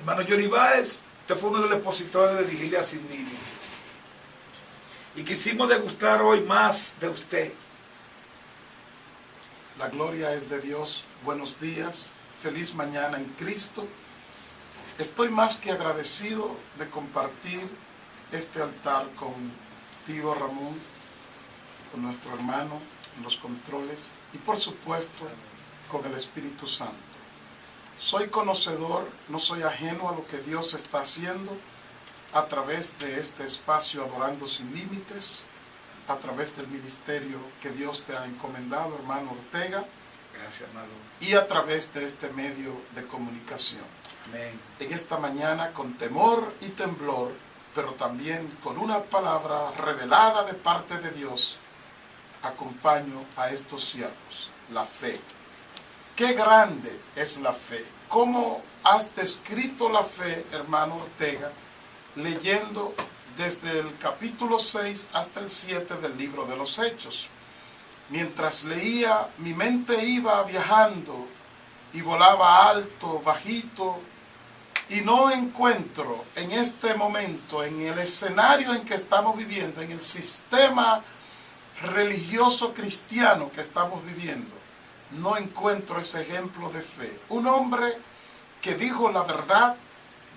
Hermano Johnny Báez, usted fue uno de los expositores de Vigilia Sin Límites. Y quisimos degustar hoy más de usted. La gloria es de Dios. Buenos días. Feliz mañana en Cristo. Estoy más que agradecido de compartir este altar con tío Ramón, con nuestro hermano en los controles y por supuesto con el Espíritu Santo. Soy conocedor, no soy ajeno a lo que Dios está haciendo a través de este espacio Adorando Sin Límites, a través del ministerio que Dios te ha encomendado, hermano Ortega. Gracias, hermano. Y a través de este medio de comunicación. Amén. En esta mañana, con temor y temblor, pero también con una palabra revelada de parte de Dios, acompaño a estos siervos, la fe. ¡Qué grande es la fe! ¿Cómo has descrito la fe, hermano Ortega, leyendo desde el capítulo 6 hasta el 7 del libro de los Hechos? Mientras leía, mi mente iba viajando y volaba alto, bajito, y no encuentro en este momento, en el escenario en que estamos viviendo, en el sistema religioso cristiano que estamos viviendo, no encuentro ese ejemplo de fe. Un hombre que dijo la verdad,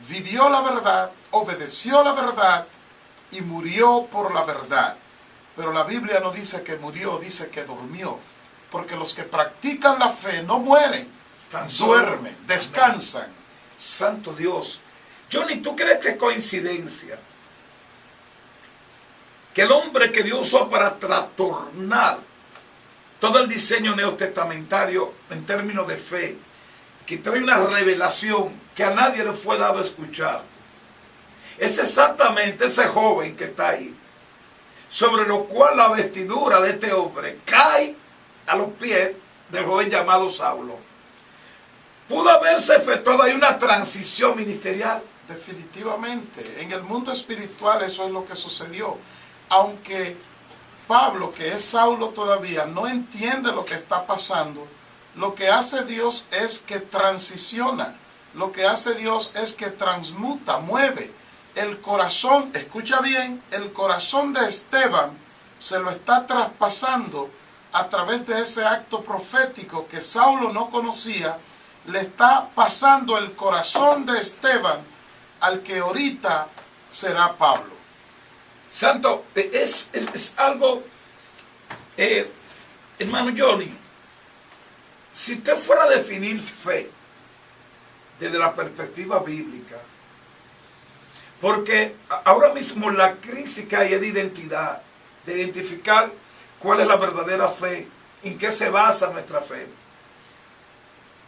vivió la verdad, obedeció la verdad y murió por la verdad. Pero la Biblia no dice que murió, dice que durmió. Porque los que practican la fe no mueren, duermen, descansan. Amén. Santo Dios. Johnny, ¿tú crees que es coincidencia que el hombre que Dios usó para trastornar todo el diseño neotestamentario en términos de fe, que trae una revelación que a nadie le fue dado escuchar, es exactamente ese joven que está ahí, sobre lo cual la vestidura de este hombre cae a los pies del joven llamado Saulo? ¿Pudo haberse efectuado ahí una transición ministerial? Definitivamente. En el mundo espiritual eso es lo que sucedió. Aunque Pablo, que es Saulo todavía, no entiende lo que está pasando, lo que hace Dios es que transiciona. Lo que hace Dios es que transmuta, mueve. El corazón, escucha bien, el corazón de Esteban se lo está traspasando a través de ese acto profético que Saulo no conocía. Le está pasando el corazón de Esteban al que ahorita será Pablo. Santo, es algo, hermano Johnny, si usted fuera a definir fe desde la perspectiva bíblica, porque ahora mismo la crisis que hay es de identidad, de identificar cuál es la verdadera fe, en qué se basa nuestra fe.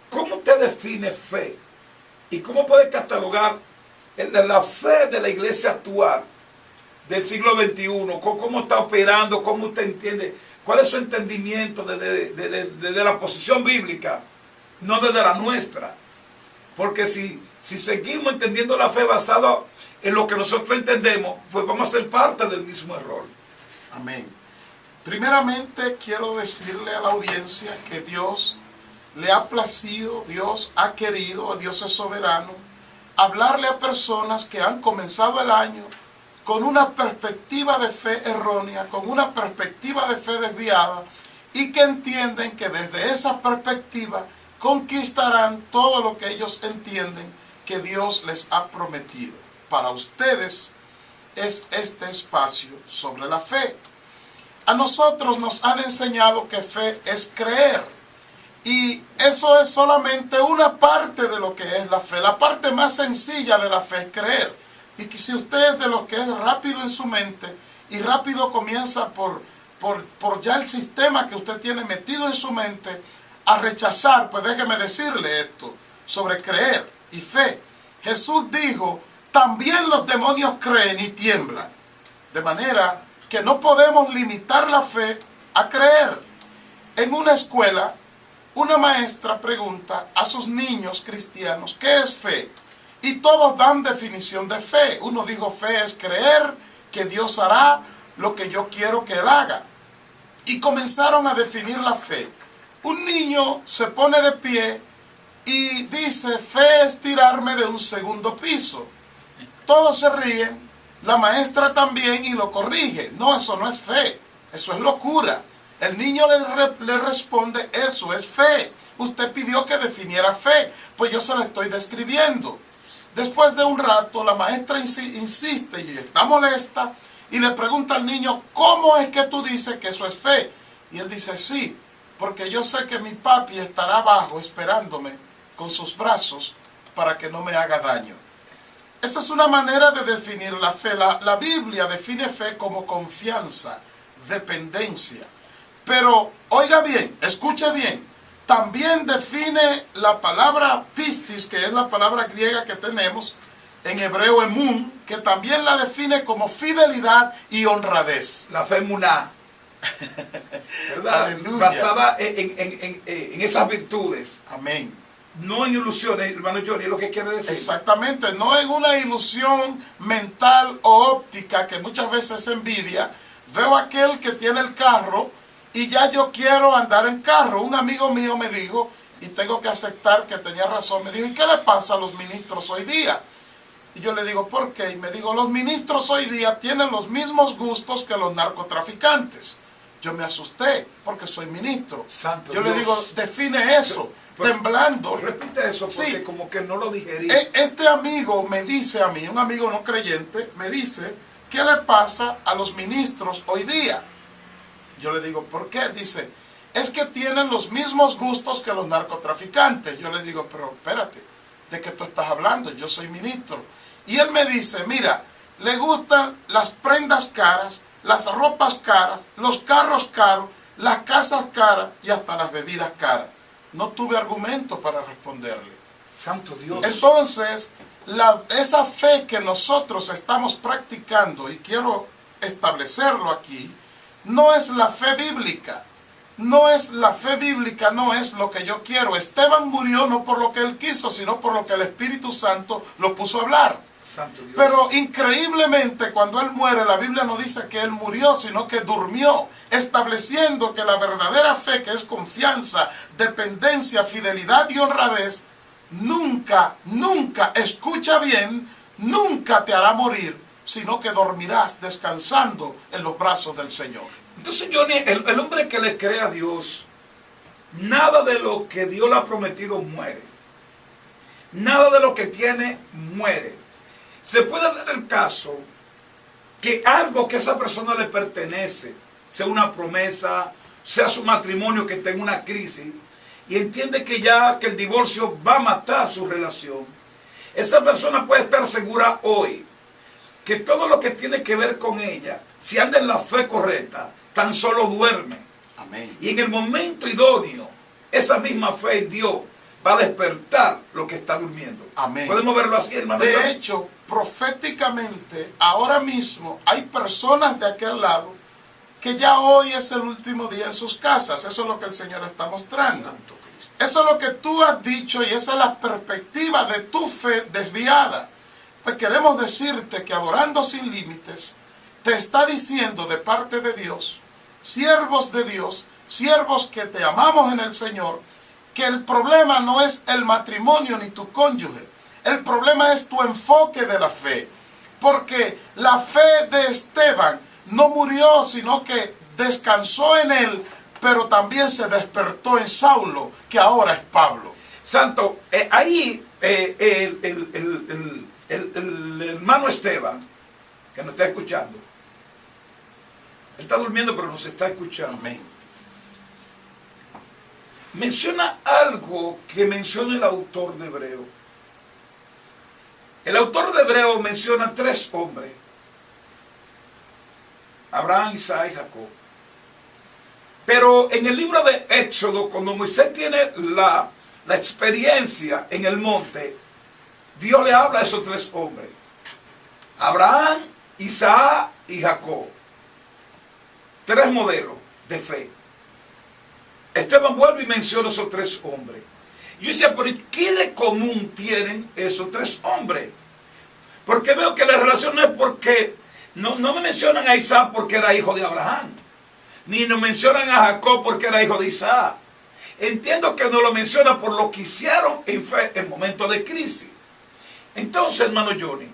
¿Cómo usted define fe? ¿Y cómo puede catalogar la fe de la iglesia actual del siglo XXI? ¿Cómo está operando? ¿Cómo usted entiende? ¿Cuál es su entendimiento desde la posición bíblica? No desde la nuestra. Porque si seguimos entendiendo la fe basada en lo que nosotros entendemos, pues vamos a ser parte del mismo error. Amén. Primeramente quiero decirle a la audiencia que Dios le ha placido, Dios ha querido, Dios es soberano, hablarle a personas que han comenzado el año con una perspectiva de fe errónea, con una perspectiva de fe desviada, y que entienden que desde esa perspectiva conquistarán todo lo que ellos entienden que Dios les ha prometido. Para ustedes es este espacio sobre la fe. A nosotros nos han enseñado que fe es creer. Y eso es solamente una parte de lo que es la fe. La parte más sencilla de la fe es creer. Y que si usted es de lo que es rápido en su mente y rápido comienza por ya el sistema que usted tiene metido en su mente a rechazar, pues déjeme decirle esto sobre creer y fe. Jesús dijo, también los demonios creen y tiemblan. De manera que no podemos limitar la fe a creer. En una escuela, una maestra pregunta a sus niños cristianos, ¿qué es fe? Y todos dan definición de fe. Uno dijo, fe es creer que Dios hará lo que yo quiero que Él haga. Y comenzaron a definir la fe. Un niño se pone de pie y dice, fe es tirarme de un segundo piso. Todos se ríen, la maestra también, y lo corrige. No, eso no es fe, eso es locura. El niño le responde, eso es fe. Usted pidió que definiera fe, pues yo se la estoy describiendo. Después de un rato, la maestra insiste y está molesta y le pregunta al niño, ¿cómo es que tú dices que eso es fe? Y él dice, sí, porque yo sé que mi papi estará abajo esperándome con sus brazos para que no me haga daño. Esa es una manera de definir la fe. La Biblia define fe como confianza, dependencia. Pero, oiga bien, escuche bien, también define la palabra pistis, que es la palabra griega que tenemos, en hebreo emun, que también la define como fidelidad y honradez. La fe muná, ¿verdad? Aleluya. Basada en esas virtudes. Amén. No en ilusiones, hermano Johnny, es lo que quiere decir. Exactamente, no en una ilusión mental o óptica que muchas veces envidia. Veo a aquel que tiene el carro y ya yo quiero andar en carro. Un amigo mío me dijo, y tengo que aceptar que tenía razón, me dijo, ¿y qué le pasa a los ministros hoy día? Y yo le digo, ¿por qué? Y me digo, los ministros hoy día tienen los mismos gustos que los narcotraficantes. Yo me asusté porque soy ministro. Santo yo Dios. le digo, define eso, temblando. Repite eso porque Sí. como que no lo digerí. Este amigo me dice a mí, un amigo no creyente, me dice, ¿qué le pasa a los ministros hoy día? Yo le digo, ¿por qué? Dice, es que tienen los mismos gustos que los narcotraficantes. Yo le digo, pero espérate, ¿de qué tú estás hablando? Yo soy ministro. Y él me dice, mira, le gustan las prendas caras, las ropas caras, los carros caros, las casas caras y hasta las bebidas caras. No tuve argumento para responderle. Santo Dios. Entonces, esa fe que nosotros estamos practicando, y quiero establecerlo aquí, no es la fe bíblica. No es la fe bíblica, no es lo que yo quiero. Esteban murió no por lo que él quiso, sino por lo que el Espíritu Santo lo puso a hablar. Santo Dios. Pero increíblemente cuando él muere, la Biblia no dice que él murió, sino que durmió, estableciendo que la verdadera fe, que es confianza, dependencia, fidelidad y honradez, nunca, nunca, escucha bien, nunca te hará morir, sino que dormirás descansando en los brazos del Señor. Entonces, Johnny, el hombre que le cree a Dios, nada de lo que Dios le ha prometido muere. Nada de lo que tiene muere. Se puede dar el caso que algo que a esa persona le pertenece, sea una promesa, sea su matrimonio que tenga una crisis, y entiende que ya que el divorcio va a matar su relación, esa persona puede estar segura hoy que todo lo que tiene que ver con ella, si anda en la fe correcta, tan solo duerme. Amén. Y en el momento idóneo, esa misma fe en Dios va a despertar lo que está durmiendo. Amén. ¿Podemos verlo así, hermano? De hecho, proféticamente, ahora mismo hay personas de aquel lado que ya hoy es el último día en sus casas. Eso es lo que el Señor está mostrando. Santo Cristo. Eso es lo que tú has dicho y esa es la perspectiva de tu fe desviada. Pues queremos decirte que Adorando Sin Límites te está diciendo de parte de Dios, siervos de Dios, siervos que te amamos en el Señor, que el problema no es el matrimonio ni tu cónyuge. El problema es tu enfoque de la fe. Porque la fe de Esteban no murió, sino que descansó en él, pero también se despertó en Saulo, que ahora es Pablo. Santo, ahí el hermano Esteban, que nos está escuchando, él está durmiendo pero nos está escuchando. Amén. Menciona algo que menciona el autor de Hebreo. El autor de Hebreo menciona 3 hombres: Abraham, Isaac y Jacob. Pero en el libro de Éxodo, cuando Moisés tiene la experiencia en el monte, Dios le habla a esos 3 hombres: Abraham, Isaac y Jacob. 3 modelos de fe. Esteban vuelve y menciona esos 3 hombres. Yo decía, pero ¿qué de común tienen esos 3 hombres? Porque veo que la relación no es porque no me mencionan a Isaac porque era hijo de Abraham, ni nos mencionan a Jacob porque era hijo de Isaac. entiendo que no lo menciona por lo que hicieron en fe en momentos de crisis. Entonces, hermano Johnny,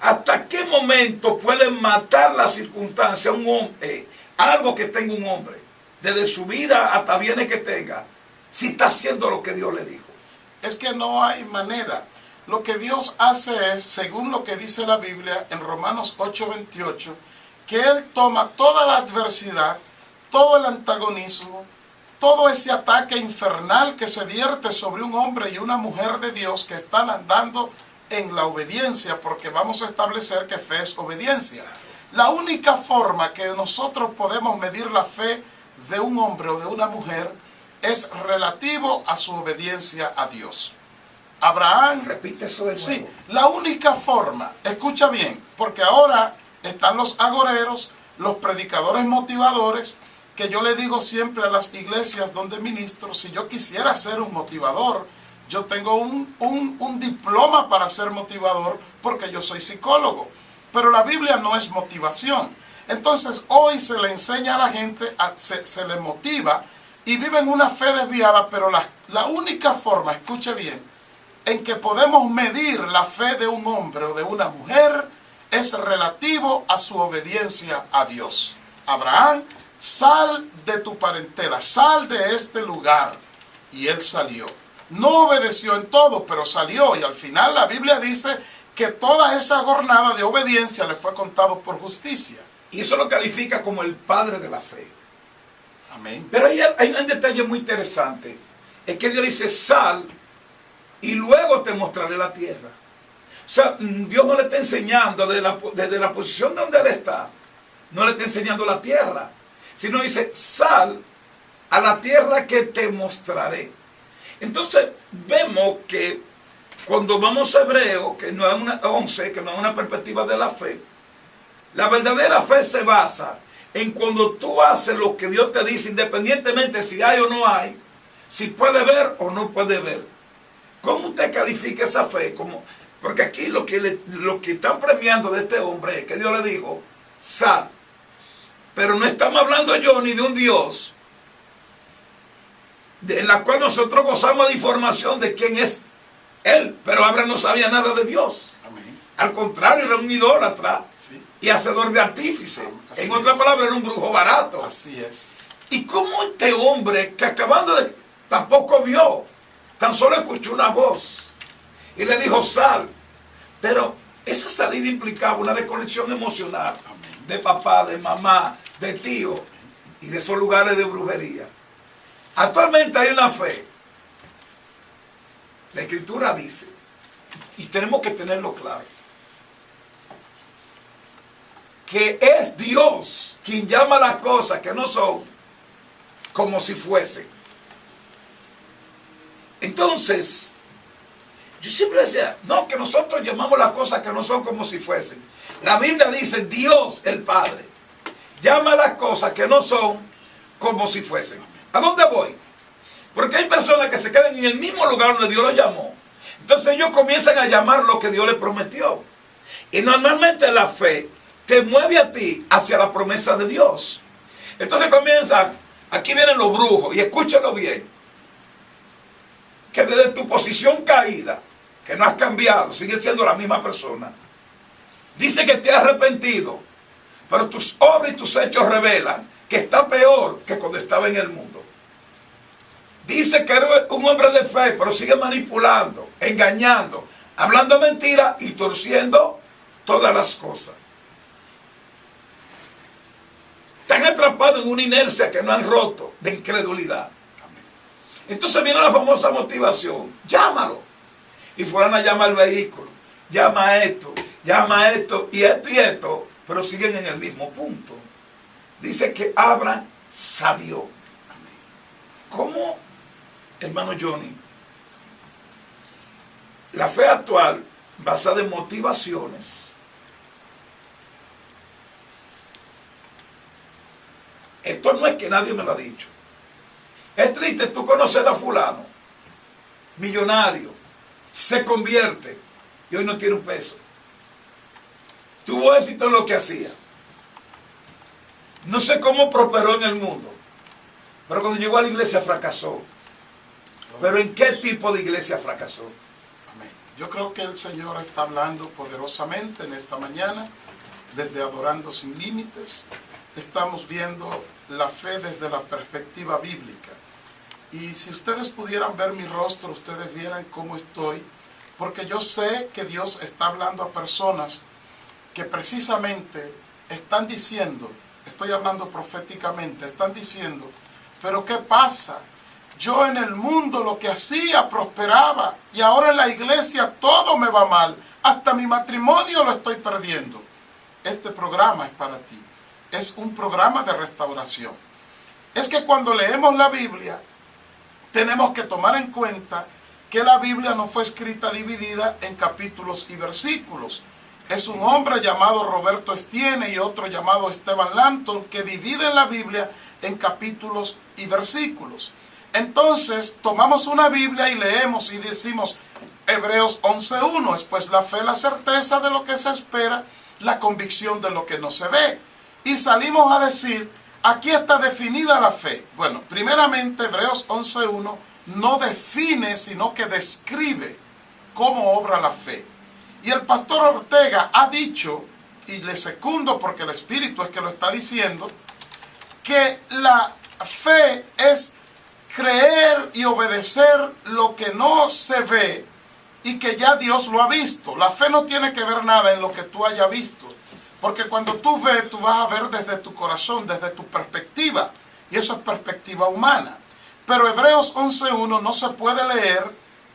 ¿hasta qué momento pueden matar la circunstancia un hombre, algo que tenga un hombre, desde su vida hasta bienes que tenga, si está haciendo lo que Dios le dijo? Es que no hay manera. Lo que Dios hace es, según lo que dice la Biblia en Romanos 8:28, que Él toma toda la adversidad, todo el antagonismo, todo ese ataque infernal que se vierte sobre un hombre y una mujer de Dios que están andando en la obediencia, porque vamos a establecer que fe es obediencia. La única forma que nosotros podemos medir la fe de un hombre o de una mujer es relativo a su obediencia a Dios. Abraham, repite eso de nuevo. Sí, la única forma, escucha bien, porque ahora están los agoreros, los predicadores motivadores, que yo le digo siempre a las iglesias donde ministro, si yo quisiera ser un motivador, yo tengo un diploma para ser motivador porque yo soy psicólogo, pero la Biblia no es motivación. Entonces hoy se le enseña a la gente, se le motiva y viven una fe desviada, pero la única forma, escuche bien, en que podemos medir la fe de un hombre o de una mujer es relativo a su obediencia a Dios. Abraham, sal de tu parentela, sal de este lugar. Y él salió. No obedeció en todo, pero salió. Y al final la Biblia dice que toda esa jornada de obediencia le fue contado por justicia. Y eso lo califica como el padre de la fe. Amén. Pero hay un detalle muy interesante. Es que Dios dice, sal y luego te mostraré la tierra. O sea, Dios no le está enseñando desde la posición donde él está. No le está enseñando la tierra. Sino dice, sal a la tierra que te mostraré. Entonces vemos que cuando vamos a Hebreo, que no es una 11, que no es una perspectiva de la fe, la verdadera fe se basa en cuando tú haces lo que Dios te dice, independientemente si hay o no hay, si puede ver o no puede ver. ¿Cómo usted califica esa fe? Porque aquí lo que están premiando de este hombre es que Dios le dijo, sal. Pero no estamos hablando yo ni de un Dios en la cual nosotros gozamos de información de quién es Él. Pero Abraham no sabía nada de Dios. Amén. Al contrario, era un idólatra, Sí. Y hacedor de artífice. Así En otras es. palabras, era un brujo barato. Así es. ¿Y cómo este hombre que acabando de... tampoco vio, tan solo escuchó una voz y le dijo, sal? Pero esa salida implicaba una desconexión emocional. Amén. De papá, de mamá, de tío y de esos lugares de brujería. Actualmente hay una fe. La Escritura dice, y tenemos que tenerlo claro, que es Dios quien llama las cosas que no son como si fuesen. Entonces, yo siempre decía, no, que nosotros llamamos las cosas que no son como si fuesen. La Biblia dice, Dios el Padre llama las cosas que no son como si fuesen. ¿A dónde voy? Porque hay personas que se quedan en el mismo lugar donde Dios los llamó. Entonces ellos comienzan a llamar lo que Dios les prometió. Y normalmente la fe te mueve a ti hacia la promesa de Dios. Entonces comienzan, aquí vienen los brujos, y escúchenlo bien, que desde tu posición caída, que no has cambiado, sigues siendo la misma persona. Dice que te has arrepentido, pero tus obras y tus hechos revelan que está peor que cuando estaba en el mundo. Dice que eres un hombre de fe, pero sigue manipulando, engañando, hablando mentiras y torciendo todas las cosas. Están atrapados en una inercia que no han roto de incredulidad. Entonces viene la famosa motivación. Llámalo. Y fulana llama al vehículo, llama a esto y esto, pero siguen en el mismo punto. Dice que Abraham salió. ¿Cómo, hermano Johnny? La fe actual, basada en motivaciones, esto no es que nadie me lo ha dicho. Es triste tú conocer a fulano, millonario, se convierte y hoy no tiene un peso. Tuvo éxito en lo que hacía. No sé cómo prosperó en el mundo, Pero cuando llegó a la iglesia fracasó. ¿Pero en qué tipo de iglesia fracasó? Amén. Yo creo que el Señor está hablando poderosamente en esta mañana, desde Adorando Sin Límites. Estamos viendo la fe desde la perspectiva bíblica. Y si ustedes pudieran ver mi rostro, ustedes vieran cómo estoy, porque yo sé que Dios está hablando a personas que precisamente están diciendo, estoy hablando proféticamente, están diciendo, pero ¿qué pasa? Yo en el mundo lo que hacía prosperaba y ahora en la iglesia todo me va mal, hasta mi matrimonio lo estoy perdiendo. Este programa es para ti, es un programa de restauración. Es que cuando leemos la Biblia, tenemos que tomar en cuenta que la Biblia no fue escrita dividida en capítulos y versículos. Es un hombre llamado Roberto Estienne y otro llamado Esteban Lanton que dividen la Biblia en capítulos y versículos. Entonces tomamos una Biblia y leemos y decimos Hebreos 11:1, es pues la fe, la certeza de lo que se espera, la convicción de lo que no se ve. Y salimos a decir, aquí está definida la fe. Bueno, primeramente Hebreos 11:1 no define, sino que describe cómo obra la fe. Y el pastor Ortega ha dicho, y le secundo porque el Espíritu es que lo está diciendo, que la fe es creer y obedecer lo que no se ve y que ya Dios lo ha visto. La fe no tiene que ver nada en lo que tú hayas visto, porque cuando tú ves, tú vas a ver desde tu corazón, desde tu perspectiva, y eso es perspectiva humana. Pero Hebreos 11:1 no se puede leer,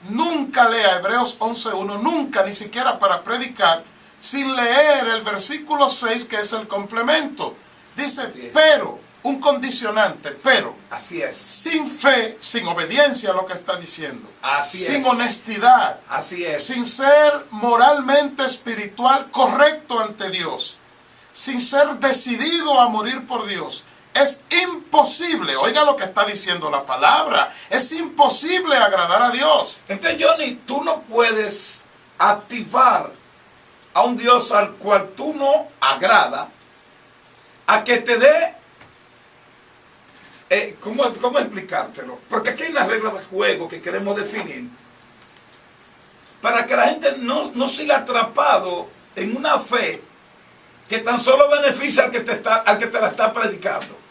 nunca lea Hebreos 11:1, nunca, ni siquiera para predicar, sin leer el versículo 6, que es el complemento. Dice, pero, un condicionante, pero, así es, sin fe, sin obediencia a lo que está diciendo, así sin es, honestidad, así es, sin ser moralmente espiritual correcto ante Dios, sin ser decidido a morir por Dios, es imposible, oiga lo que está diciendo la palabra, es imposible agradar a Dios. Entonces, Johnny, tú no puedes activar a un Dios al cual tú no agrada, a que te dé, ¿cómo explicártelo? Porque aquí hay unas reglas de juego que queremos definir, para que la gente no siga atrapado en una fe que tan solo beneficia al que te la está predicando,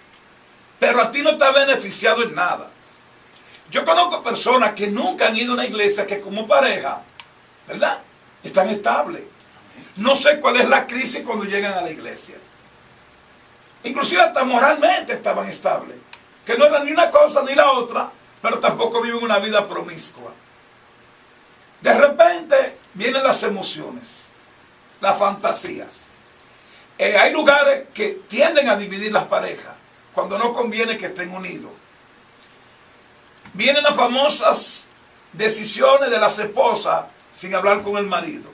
pero a ti no te ha beneficiado en nada. Yo conozco personas que nunca han ido a una iglesia que como pareja, ¿verdad?, están estables. No sé cuál es la crisis cuando llegan a la iglesia. Inclusive hasta moralmente estaban estables, que no era ni una cosa ni la otra, pero tampoco viven una vida promiscua. De repente vienen las emociones, las fantasías. Hay lugares que tienden a dividir las parejas cuando no conviene que estén unidos. Vienen las famosas decisiones de las esposas sin hablar con el marido,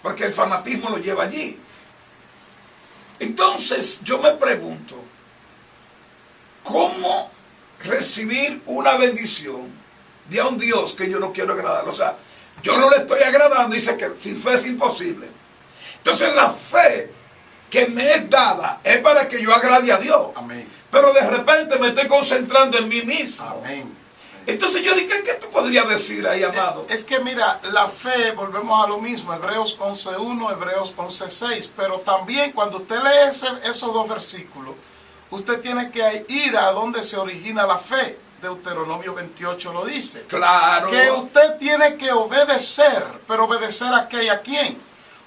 porque el fanatismo lo lleva allí. Entonces yo me pregunto, ¿cómo recibir una bendición de un Dios que yo no quiero agradar? O sea, yo no le estoy agradando, dice que sin fe es imposible. Entonces la fe que me es dada es para que yo agrade a Dios. Amén. Pero de repente me estoy concentrando en mí mismo. Amén. Entonces yo dije, ¿qué tú podrías decir ahí, amado? Es que mira, la fe, volvemos a lo mismo, Hebreos 11:1, Hebreos 11:6, pero también cuando usted lee esos dos versículos, usted tiene que ir a donde se origina la fe. Deuteronomio 28 lo dice. Claro. Que usted tiene que obedecer, pero ¿obedecer a qué y a quién?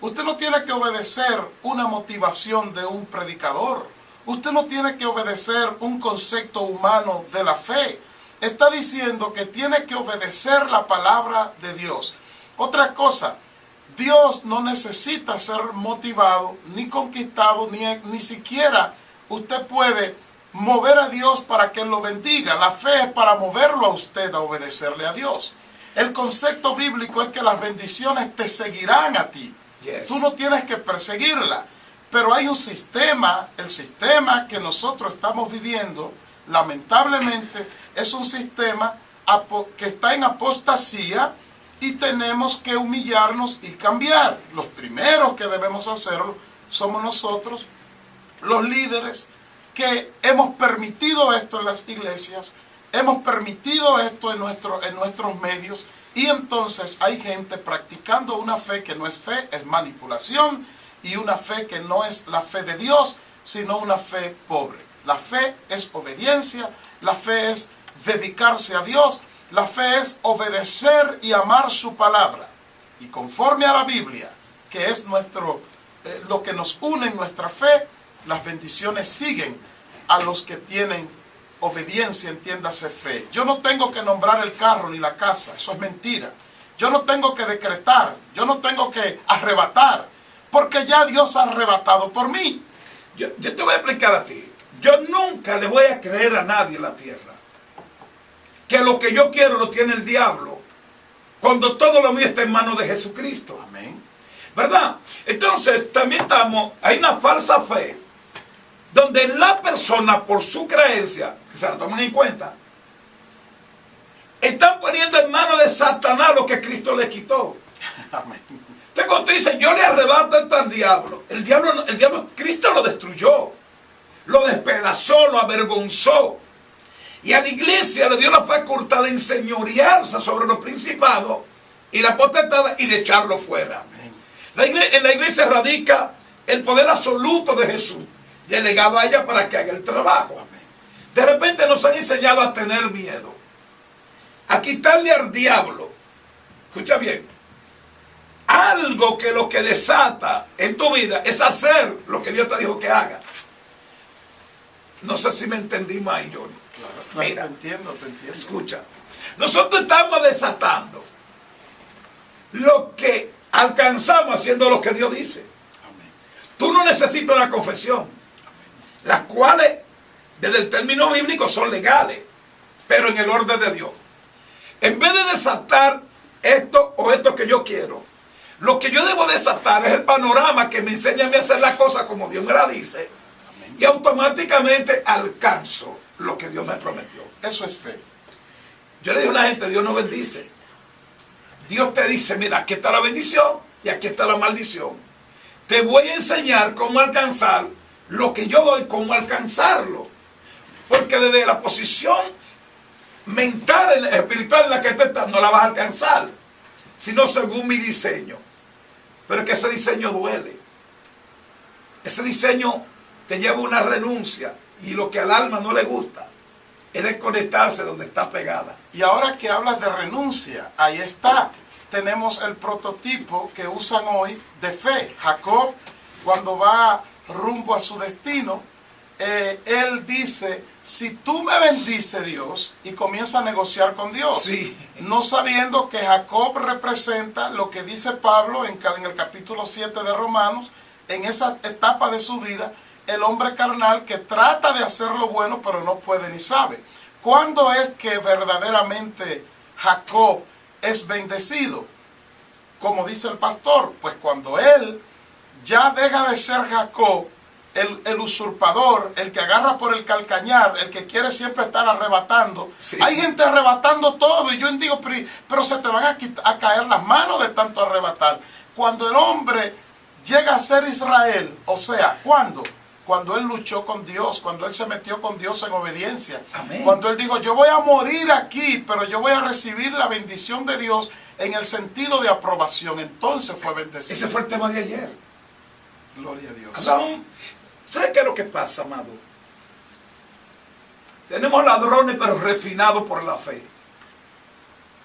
Usted no tiene que obedecer una motivación de un predicador. Usted no tiene que obedecer un concepto humano de la fe. Está diciendo que tiene que obedecer la palabra de Dios. Otra cosa, Dios no necesita ser motivado, ni conquistado, ni siquiera usted puede mover a Dios para que Él lo bendiga. La fe es para moverlo a usted a obedecerle a Dios. El concepto bíblico es que las bendiciones te seguirán a ti. Yes. Tú no tienes que perseguirla. Pero hay un sistema, el sistema que nosotros estamos viviendo, lamentablemente, es un sistema que está en apostasía y tenemos que humillarnos y cambiar. Los primeros que debemos hacerlo somos nosotros, los líderes, que hemos permitido esto en las iglesias, hemos permitido esto en nuestros medios, y entonces hay gente practicando una fe que no es fe, es manipulación, y una fe que no es la fe de Dios, sino una fe pobre. La fe es obediencia, la fe es dedicarse a Dios, la fe es obedecer y amar su palabra. Y conforme a la Biblia, que es lo que nos une en nuestra fe, las bendiciones siguen a los que tienen obediencia, entiéndase fe. Yo no tengo que nombrar el carro ni la casa, eso es mentira. Yo no tengo que decretar, yo no tengo que arrebatar, porque ya Dios ha arrebatado por mí. Yo te voy a explicar a ti. Yo nunca le voy a creer a nadie en la tierra que lo que yo quiero lo tiene el diablo, cuando todo lo mío está en manos de Jesucristo. Amén. ¿Verdad? Entonces también hay una falsa fe, donde la persona por su creencia, que se la toman en cuenta, están poniendo en manos de Satanás lo que Cristo le quitó. Amén. Entonces cuando tú dices, yo le arrebato esto al diablo, el diablo, Cristo lo destruyó, lo despedazó, lo avergonzó, y a la iglesia le dio la facultad de enseñorearse sobre los principados y la potestad y de echarlo fuera. Amén. En la iglesia radica el poder absoluto de Jesús, delegado a ella para que haga el trabajo. Amén. De repente nos han enseñado a tener miedo, a quitarle al diablo, escucha bien, algo que lo que desata en tu vida es hacer lo que Dios te dijo que haga. No sé si me entendí más, Johnny. Claro. No, Mira, te entiendo. escucha, nosotros estamos desatando lo que alcanzamos haciendo lo que Dios dice. Amén. Tú no necesitas una confesión, Amén. las cuales desde el término bíblico son legales, pero en el orden de Dios. En vez de desatar esto o esto que yo quiero, lo que yo debo desatar es el panorama que me enseña a mí a hacer las cosas como Dios me la dice. Amén. Y automáticamente alcanzo lo que Dios me prometió. Eso es fe. Yo le digo a la gente, Dios no bendice. Dios te dice, mira, aquí está la bendición y aquí está la maldición. Te voy a enseñar cómo alcanzar lo que yo doy, cómo alcanzarlo. Porque desde la posición mental, espiritual en la que tú estás, no la vas a alcanzar, sino según mi diseño. Pero es que ese diseño duele. Ese diseño te lleva a una renuncia, y lo que al alma no le gusta es desconectarse donde está pegada. Y ahora que hablas de renuncia, ahí está. Tenemos el prototipo que usan hoy de fe. Jacob, cuando va rumbo a su destino, él dice, si tú me bendices, Dios, y comienza a negociar con Dios. Sí. No sabiendo que Jacob representa lo que dice Pablo en el capítulo 7 de Romanos, en esa etapa de su vida, el hombre carnal que trata de hacer lo bueno, pero no puede ni sabe. ¿Cuándo es que verdaderamente Jacob es bendecido? Como dice el pastor, pues cuando él ya deja de ser Jacob, el usurpador, el que agarra por el calcañar, el que quiere siempre estar arrebatando. Sí. Hay gente arrebatando todo, y yo digo, pero se te van a caer las manos de tanto arrebatar. Cuando el hombre llega a ser Israel, o sea, ¿cuándo? Cuando él luchó con Dios, cuando él se metió con Dios en obediencia. Amén. Cuando él dijo, yo voy a morir aquí, pero yo voy a recibir la bendición de Dios en el sentido de aprobación. Entonces fue bendecido. Ese fue el tema de ayer. Gloria a Dios. ¿Sabe qué es lo que pasa, amado? Tenemos ladrones, pero refinados por la fe,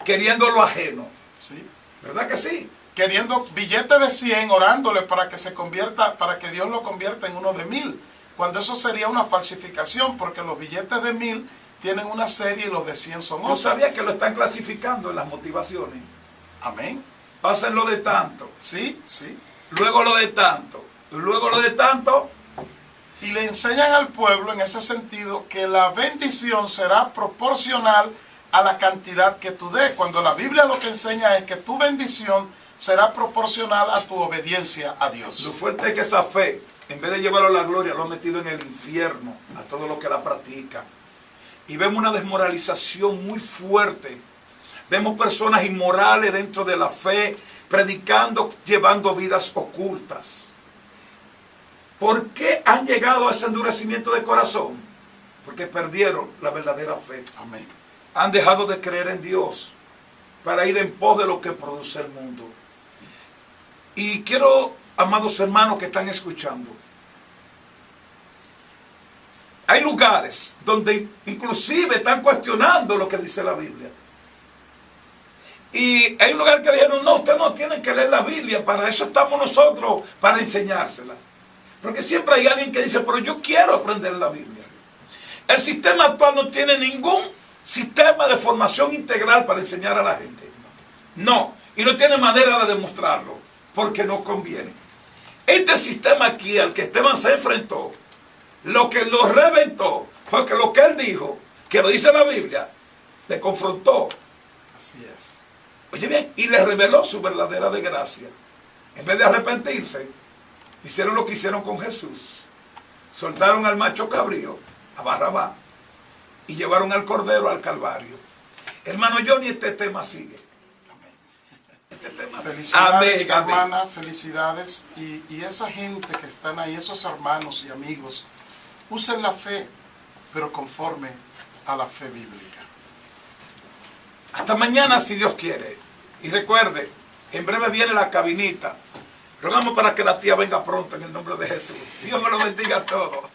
queriendo lo ajeno. Sí. ¿Verdad que sí? Queriendo billete de 100, orándole para que se convierta, para que Dios lo convierta en uno de 1000. Cuando eso sería una falsificación, porque los billetes de 1000 tienen una serie y los de 100 son otros. ¿Tú sabías que lo están clasificando en las motivaciones? Amén. Pasen lo de tanto. Sí, sí. Luego lo de tanto. Y luego lo de tanto. Y le enseñan al pueblo en ese sentido que la bendición será proporcional a la cantidad que tú des. Cuando la Biblia lo que enseña es que tu bendición será proporcional a tu obediencia a Dios. Lo fuerte es que esa fe, en vez de llevarlo a la gloria, lo ha metido en el infierno a todo lo que la practica. Y vemos una desmoralización muy fuerte. Vemos personas inmorales dentro de la fe, predicando, llevando vidas ocultas. ¿Por qué han llegado a ese endurecimiento de corazón? Porque perdieron la verdadera fe. Amén. Han dejado de creer en Dios para ir en pos de lo que produce el mundo. Y quiero, amados hermanos que están escuchando, hay lugares donde inclusive están cuestionando lo que dice la Biblia. Y hay un lugar que dijeron, no, ustedes no tienen que leer la Biblia, para eso estamos nosotros, para enseñársela. Porque siempre hay alguien que dice, pero yo quiero aprender la Biblia. El sistema actual no tiene ningún sistema de formación integral para enseñar a la gente. No, y no tiene manera de demostrarlo, porque no conviene. Este sistema aquí al que Esteban se enfrentó, lo que lo reventó fue que lo que él dijo, que lo dice la Biblia, le confrontó. Así es. Oye bien, y le reveló su verdadera desgracia. En vez de arrepentirse, hicieron lo que hicieron con Jesús. Soltaron al macho cabrío, a Barrabás, y llevaron al cordero al Calvario. Hermano Johnny, este tema sigue. Amén. Este tema Felicidades, amén, hermana, amén. felicidades. Y esa gente que están ahí, esos hermanos y amigos, usen la fe, pero conforme a la fe bíblica. Hasta mañana, si Dios quiere. Y recuerde, en breve viene la cabinita. Rogamos para que la tía venga pronto en el nombre de Jesús. Dios me lo bendiga a todos.